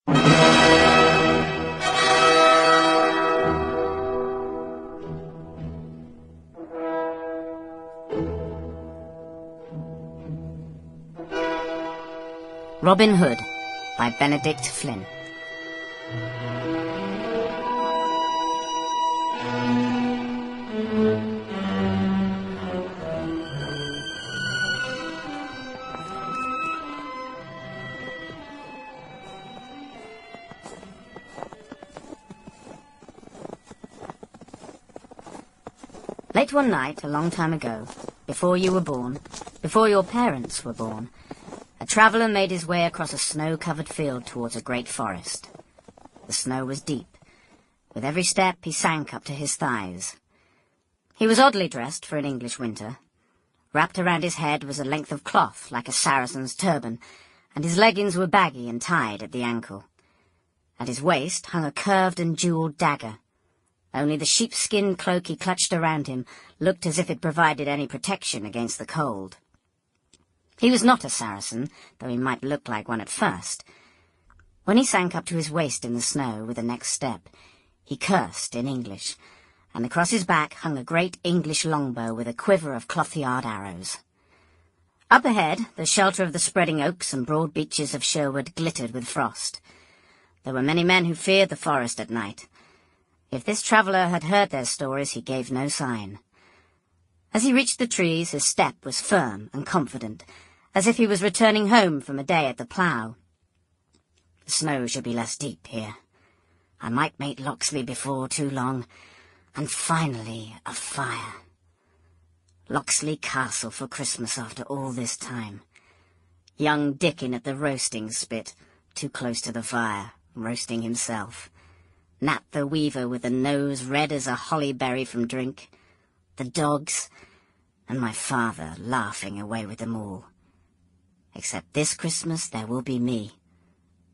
Robin Hood by Benedict Flynn. Late one night, a long time ago, before you were born, before your parents were born, a traveller made his way across a snow-covered field towards a great forest. The snow was deep. With every step he sank up to his thighs. He was oddly dressed for an English winter. Wrapped around his head was a length of cloth like a Saracen's turban, and his leggings were baggy and tied at the ankle. At his waist hung a curved and jewelled dagger. Only the sheepskin cloak he clutched around him looked as if it provided any protection against the cold. He was not a Saracen, though he might look like one at first. When he sank up to his waist in the snow with the next step, he cursed in English, and across his back hung a great English longbow with a quiver of cloth-yard arrows. Up ahead, the shelter of the spreading oaks and broad beaches of Sherwood glittered with frost. There were many men who feared the forest at night. If this traveller had heard their stories, he gave no sign. As he reached the trees, his step was firm and confident, as if he was returning home from a day at the plough. The snow should be less deep here. I might meet Locksley before too long, and finally a fire. Locksley Castle for Christmas after all this time. Young Dickon at the roasting spit, too close to the fire, roasting himself. Nat the weaver with a nose red as a holly berry from drink. The dogs, and my father laughing away with them all. Except this Christmas there will be me.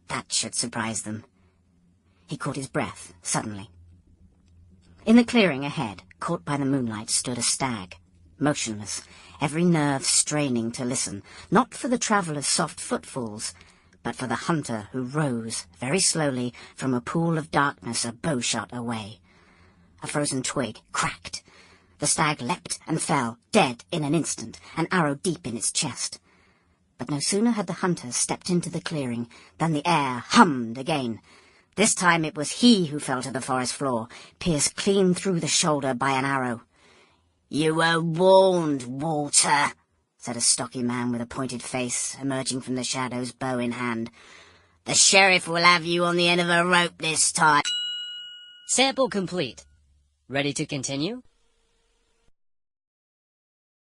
That should surprise them. He caught his breath, suddenly. In the clearing ahead, caught by the moonlight, stood a stag, motionless, every nerve straining to listen, not for the traveller's soft footfalls, but for the hunter who rose, very slowly, from a pool of darkness a bowshot away. A frozen twig cracked. The stag leapt and fell, dead in an instant, an arrow deep in its chest. But no sooner had the hunter stepped into the clearing than the air hummed again. This time it was he who fell to the forest floor, pierced clean through the shoulder by an arrow. "You were warned, Walter," said a stocky man with a pointed face, emerging from the shadows, bow in hand. "The sheriff will have you on the end of a rope this time." Sample complete. Ready to continue?